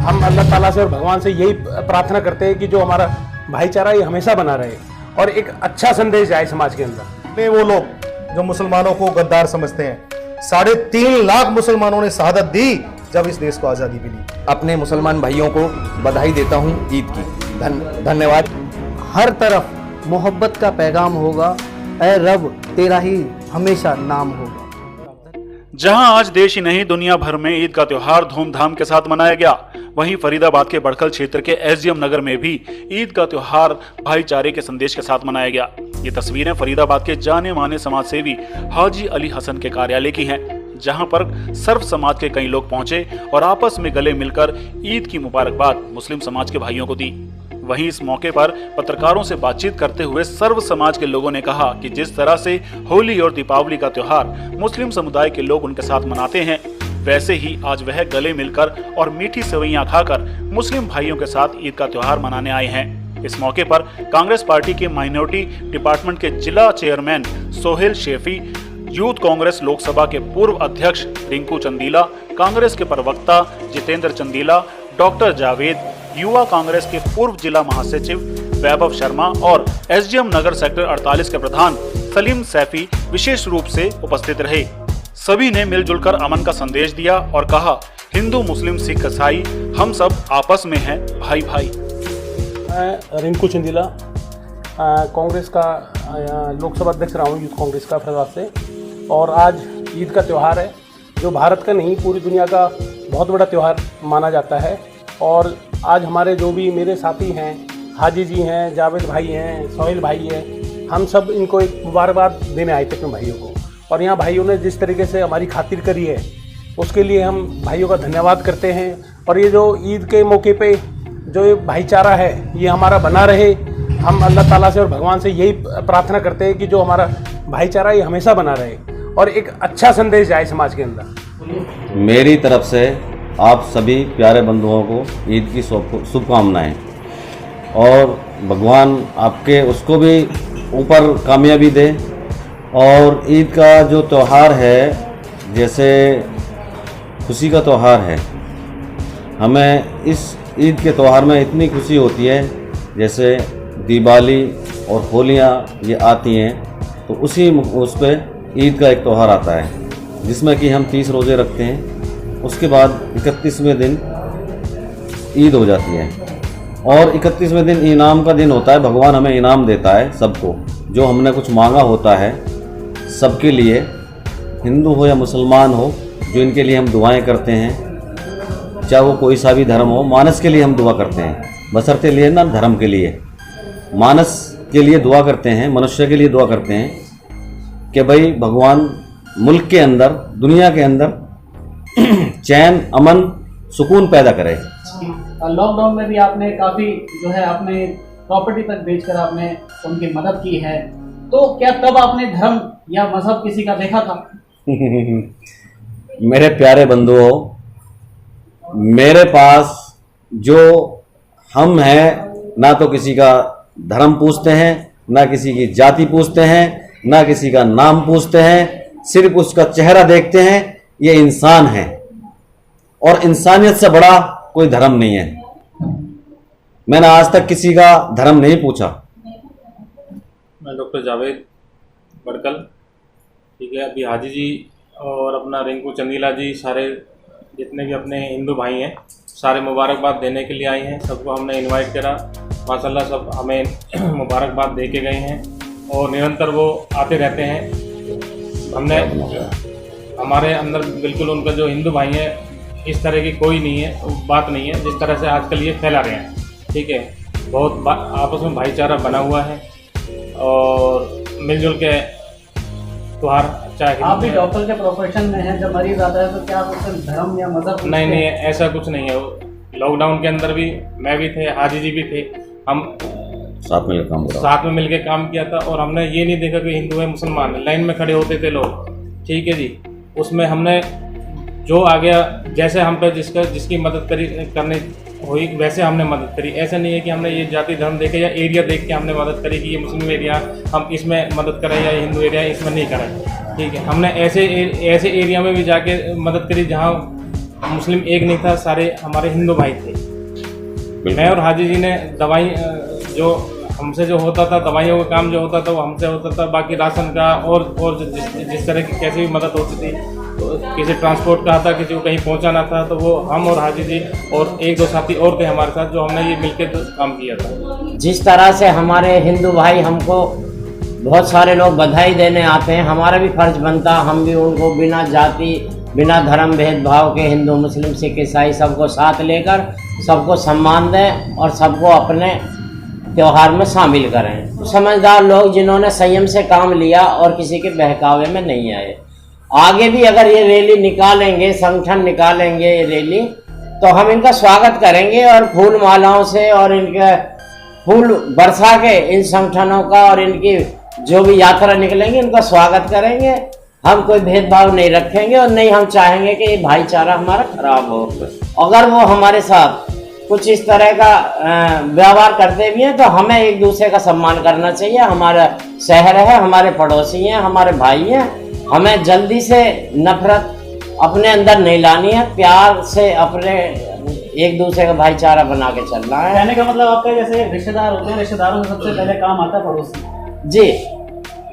हम अल्लाह ताला से और भगवान से यही प्रार्थना करते हैं कि जो हमारा भाईचारा ये हमेशा बना रहे और एक अच्छा संदेश जाए समाज के अंदर। वो लोग जो मुसलमानों को गद्दार समझते हैं, 3.5 लाख मुसलमानों ने शहादत दी जब इस देश को आज़ादी मिली। अपने मुसलमान भाइयों को बधाई देता हूँ ईद की। धन्यवाद। हर तरफ मोहब्बत का पैगाम होगा, ऐ रब तेरा ही हमेशा नाम होगा। जहां आज देश ही नहीं दुनिया भर में ईद का त्योहार धूमधाम के साथ मनाया गया, वहीं फरीदाबाद के बड़खल क्षेत्र के एसडीएम नगर में भी ईद का त्योहार भाईचारे के संदेश के साथ मनाया गया। ये तस्वीरें फरीदाबाद के जाने माने समाज सेवी हाजी अली हसन के कार्यालय की हैं, जहां पर सर्व समाज के कई लोग पहुंचे और आपस में गले मिलकर ईद की मुबारकबाद मुस्लिम समाज के भाइयों को दी। वहीं इस मौके पर पत्रकारों से बातचीत करते हुए सर्व समाज के लोगों ने कहा कि जिस तरह से होली और दीपावली का त्योहार मुस्लिम समुदाय के लोग उनके साथ मनाते हैं, वैसे ही आज वह गले मिलकर और मीठी सेवइयां खाकर मुस्लिम भाइयों के साथ ईद का त्योहार मनाने आए हैं। इस मौके पर कांग्रेस पार्टी के माइनॉरिटी डिपार्टमेंट के जिला चेयरमैन सोहेल शेफी, यूथ कांग्रेस लोकसभा के पूर्व अध्यक्ष रिंकू चंदीला, कांग्रेस के प्रवक्ता जितेंद्र चंदीला, डॉक्टर जावेद, युवा कांग्रेस के पूर्व जिला महासचिव वैभव शर्मा और एसडीएम नगर सेक्टर 48 के प्रधान सलीम सैफी विशेष रूप से उपस्थित रहे। सभी ने मिलजुल कर अमन का संदेश दिया और कहा, हिंदू मुस्लिम सिख ईसाई हम सब आपस में हैं भाई भाई। मैं रिंकू चंदीला कांग्रेस का लोकसभा अध्यक्ष रहा हूँ यूथ कांग्रेस का फरीदाबाद से, और आज ईद का त्यौहार है जो भारत का नहीं पूरी दुनिया का बहुत बड़ा त्यौहार माना जाता है। और आज हमारे जो भी मेरे साथी हैं, हाजी जी हैं, जावेद भाई हैं, सोहेल भाई हैं, हम सब इनको एक मुबारकबाद देने आए थे अपने भाइयों को। और यहाँ भाइयों ने जिस तरीके से हमारी खातिर करी है उसके लिए हम भाइयों का धन्यवाद करते हैं। और ये जो ईद के मौके पे जो ये भाईचारा है ये हमारा बना रहे, हम अल्लाह ताला से और भगवान से यही प्रार्थना करते हैं कि जो हमारा भाईचारा ये हमेशा बना रहे और एक अच्छा संदेश जाए समाज के अंदर। मेरी तरफ से आप सभी प्यारे बंधुओं को ईद की शुभकामनाएं, और भगवान आपके उसको भी ऊपर कामयाबी दे। और ईद का जो त्यौहार है जैसे खुशी का त्यौहार है, हमें इस ईद के त्यौहार में इतनी खुशी होती है, जैसे दिवाली और होलियाँ ये आती हैं तो उस पर ईद का एक त्यौहार आता है जिसमें कि हम 30 रोज़े रखते हैं। उसके बाद 31वें दिन ईद हो जाती है और 31वें दिन इनाम का दिन होता है। भगवान हमें इनाम देता है सबको, जो हमने कुछ मांगा होता है सबके लिए, हिंदू हो या मुसलमान हो, जो इनके लिए हम दुआएं करते हैं, चाहे वो कोई सा भी धर्म हो। मानस के लिए हम दुआ करते हैं, बशर्ते लिए ना धर्म के लिए, मानस के लिए दुआ करते हैं, मनुष्य के लिए दुआ करते हैं कि भाई भगवान मुल्क के अंदर, दुनिया के अंदर चैन, अमन, सुकून पैदा करे। लॉकडाउन में भी आपने काफ़ी जो है अपने प्रॉपर्टी तक बेचकर आपने उनकी मदद की है, तो क्या तब आपने धर्म या मजहब किसी का देखा था? मेरे प्यारे बंधुओं, मेरे पास जो हम हैं, ना तो किसी का धर्म पूछते हैं, ना किसी की जाति पूछते हैं, ना किसी का नाम पूछते हैं, सिर्फ उसका चेहरा देखते हैं। ये इंसान है और इंसानियत से बड़ा कोई धर्म नहीं है। मैंने आज तक किसी का धर्म नहीं पूछा। मैं डॉक्टर जावेद बड़कल, ठीक है। अभी हाजी जी और अपना रिंकू चंदीला जी, सारे जितने भी अपने हिंदू भाई हैं, सारे मुबारकबाद देने के लिए आए हैं। सबको हमने इनवाइट करा, माशाल्लाह सब हमें मुबारकबाद दे के गए हैं और निरंतर वो आते रहते हैं। हमने हमारे अंदर बिल्कुल उनका जो हिंदू भाई है इस तरह की कोई नहीं है, बात नहीं है जिस तरह से आजकल ये फैला रहे हैं, ठीक है। बहुत आपस में भाईचारा बना हुआ है और मिलजुल के त्योहार। चाहे आप भी डॉक्टर के प्रोफेशन में हैं, जब मरीज आता है तो क्या उससे धर्म या मजहब? नहीं, ऐसा कुछ नहीं है। लॉकडाउन के अंदर भी मैं भी थे, हाजी जी भी थे, हम साथ में मिलकर काम किया था। और हमने ये नहीं देखा कि हिंदू है मुसलमान है, लाइन में खड़े होते थे लोग, ठीक है जी। उसमें हमने जो आ गया, जैसे हम पे जिसकी मदद करनी हुई वैसे हमने मदद करी। ऐसा नहीं है कि हमने ये जाति धर्म देखे या एरिया देख के हमने मदद करी कि ये मुस्लिम एरिया हम इसमें मदद करें या हिंदू एरिया इसमें नहीं करें, ठीक है। हमने ऐसे एरिया में भी जाके मदद करी जहाँ मुस्लिम एक नहीं था, सारे हमारे हिंदू भाई थे। मैं और हाजी जी ने दवाई जो हमसे जो होता था, दवाइयों का काम जो होता था वो हमसे होता था, बाकी राशन का और जिस तरह की कैसी भी मदद होती थी, तो किसी ट्रांसपोर्ट का था, किसी को कहीं पहुंचाना था, तो वो हम और हाजी जी और एक दो साथी और थे हमारे साथ, जो हमने ये मिलकर काम किया था। जिस तरह से हमारे हिंदू भाई हमको बहुत सारे लोग बधाई देने आते हैं, हमारा भी फर्ज बनता हम भी उनको बिना जाति बिना धर्म भेदभाव के हिंदू मुस्लिम सिख ईसाई सबको साथ लेकर सबको सम्मान दें और सबको अपने त्यौहार में शामिल करें। समझदार लोग जिन्होंने संयम से काम लिया और किसी के बहकावे में नहीं आए। आगे भी अगर ये रैली निकालेंगे, संगठन निकालेंगे ये रैली, तो हम इनका स्वागत करेंगे और फूल मालाओं से और इनके फूल बरसा के इन संगठनों का और इनकी जो भी यात्रा निकलेंगे उनका स्वागत करेंगे। हम कोई भेदभाव नहीं रखेंगे और नहीं हम चाहेंगे कि ये भाईचारा हमारा खराब हो। अगर वो हमारे साथ कुछ इस तरह का व्यवहार करते भी हैं तो हमें एक दूसरे का सम्मान करना चाहिए। हमारा शहर है, हमारे पड़ोसी हैं, हमारे भाई हैं, हमें जल्दी से नफरत अपने अंदर नहीं लानी है, प्यार से अपने एक दूसरे का भाईचारा बना के चलना है। कहने का मतलब आपका जैसे रिश्तेदार होते हैं, रिश्तेदारों में सबसे पहले काम आता है पड़ोसी। जी,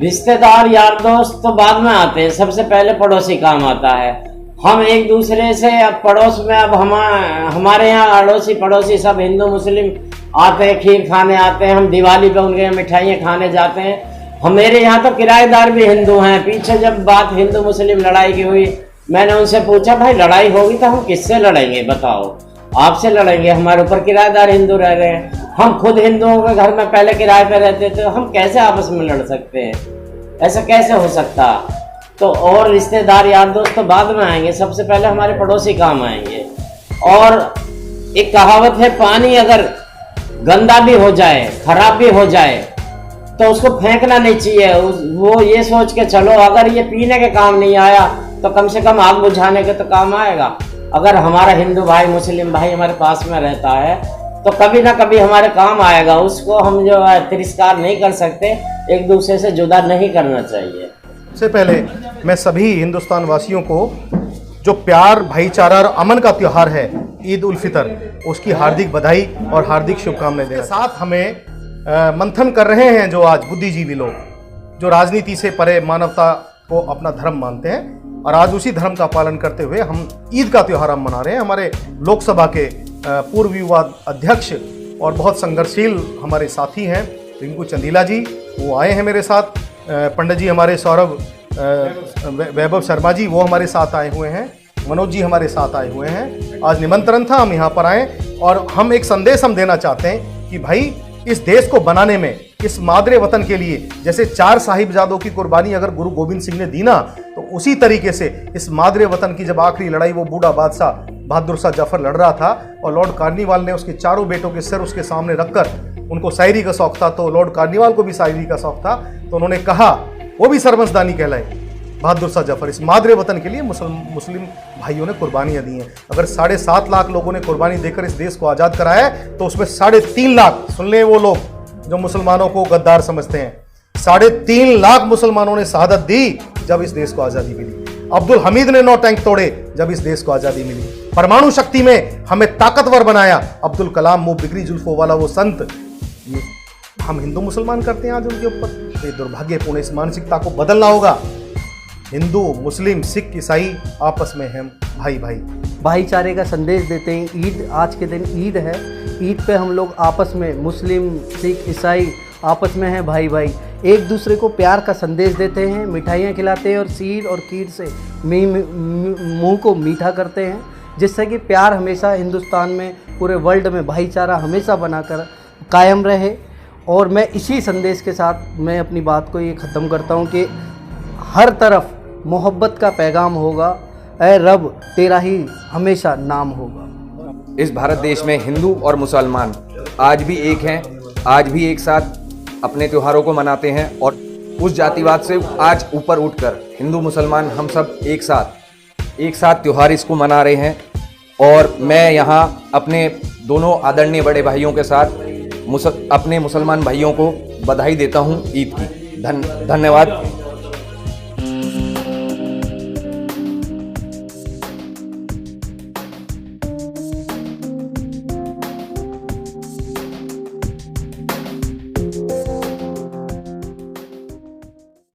रिश्तेदार यार दोस्त तो बाद में आते हैं, सबसे पहले पड़ोसी काम आता है। हम एक दूसरे से अब पड़ोस में अब हमारे यहाँ अड़ोसी पड़ोसी सब हिंदू मुस्लिम आते हैं, खीर खाने आते हैं, हम दिवाली पे उनके यहाँ मिठाइयाँ खाने जाते हैं। हमारे यहाँ तो किराएदार भी हिंदू हैं। पीछे जब बात हिंदू मुस्लिम लड़ाई की हुई, मैंने उनसे पूछा भाई लड़ाई होगी तो हम किससे लड़ेंगे बताओ? आपसे लड़ेंगे, हमारे ऊपर किराएदार हिंदू रह रहे हैं, हम खुद हिंदुओं के घर में पहले किराए पे रहते थे, हम कैसे आपस में लड़ सकते हैं? ऐसा कैसे हो सकता? तो और रिश्तेदार यार दोस्त तो बाद में आएंगे, सबसे पहले हमारे पड़ोसी काम आएंगे। और एक कहावत है, पानी अगर गंदा भी हो जाए, खराब भी हो जाए, तो उसको फेंकना नहीं चाहिए। वो ये सोच के चलो अगर ये पीने के काम नहीं आया तो कम से कम आग बुझाने के तो काम आएगा। अगर हमारा हिंदू भाई मुस्लिम भाई हमारे पास में रहता है तो कभी ना कभी हमारे काम आएगा, उसको हम जो है तिरस्कार नहीं कर सकते, एक दूसरे से जुदा नहीं करना चाहिए। सबसे पहले मैं सभी हिंदुस्तान वासियों को जो प्यार, भाईचारा और अमन का त्यौहार है ईद उल फितर, उसकी हार्दिक बधाई और हार्दिक शुभकामनाएं देना। साथ हमें मंथन कर रहे हैं जो आज बुद्धिजीवी लोग, जो राजनीति से परे मानवता को अपना धर्म मानते हैं, और आज उसी धर्म का पालन करते हुए हम ईद का त्यौहार हम मना रहे हैं। हमारे लोकसभा के पूर्व युवा अध्यक्ष और बहुत संघर्षशील हमारे साथी हैं रिंकू चंदीला जी, वो आए हैं मेरे साथ। पंडित जी हमारे सौरभ वैभव शर्मा जी वो हमारे साथ आए हुए हैं। मनोज जी हमारे साथ आए हुए हैं। आज निमंत्रण था, हम यहाँ पर आए और हम एक संदेश हम देना चाहते हैं कि भाई इस देश को बनाने में, इस मादरे वतन के लिए, जैसे 4 साहिबजादों की कुर्बानी अगर गुरु गोविंद सिंह ने दी ना, तो उसी तरीके से इस मादरे वतन की जब आखिरी लड़ाई वो बूढ़ा बादशाह बहादुर शाह जफर लड़ रहा था और लॉर्ड कार्निवाल ने उसके चारों बेटों के सिर उसके सामने रखकर, उनको शायरी का शौक था तो लॉर्ड कार्निवाल को भी शायरी का शौक था, तो उन्होंने कहा, वो भी सरबंसदानी कहलाए, बहादुर शाह जफर, इस मादरे वतन के लिए मुस्लिम भाइयों ने कुर्बानियां दी हैं। अगर 7.5 लाख लोगों ने कुर्बानी देकर इस देश को आज़ाद कराया है, तो उसमें 3.5 लाख, सुन ले वो लोग जो मुसलमानों को गद्दार समझते हैं, 3.5 लाख मुसलमानों ने शहादत दी जब इस देश को आज़ादी मिली। अब्दुल हमीद ने 9 टैंक तोड़े जब इस देश को आज़ादी मिली। परमाणु शक्ति में हमें ताकतवर बनाया अब्दुल कलाम, मुंह बिगड़ी जुल्फों वाला वो संत। हम हिंदू मुसलमान करते हैं आज उनके ऊपर, ये दुर्भाग्यपूर्ण। इस मानसिकता को बदलना होगा। हिंदू मुस्लिम सिख ईसाई आपस में हम भाई भाई भाईचारे का संदेश देते हैं। ईद, आज के दिन ईद है, ईद पे हम लोग आपस में मुस्लिम सिख ईसाई आपस में हैं भाई भाई, एक दूसरे को प्यार का संदेश देते हैं, मिठाइयाँ खिलाते हैं और सीर और कीर से मुंह को मीठा करते हैं, जिससे कि प्यार हमेशा हिंदुस्तान में, पूरे वर्ल्ड में भाईचारा हमेशा बनाकर कायम रहे। और मैं इसी संदेश के साथ मैं अपनी बात को ये ख़त्म करता हूँ कि हर तरफ मोहब्बत का पैगाम होगा, ऐ रब तेरा ही हमेशा नाम होगा। इस भारत देश में हिंदू और मुसलमान आज भी एक हैं, आज भी एक साथ अपने त्योहारों को मनाते हैं और उस जातिवाद से आज ऊपर उठकर हिंदू मुसलमान हम सब एक साथ त्योहार इसको मना रहे हैं। और मैं यहाँ अपने दोनों आदरणीय बड़े भाइयों के साथ अपने मुसलमान भाइयों को बधाई देता हूँ ईद की। धन्यवाद।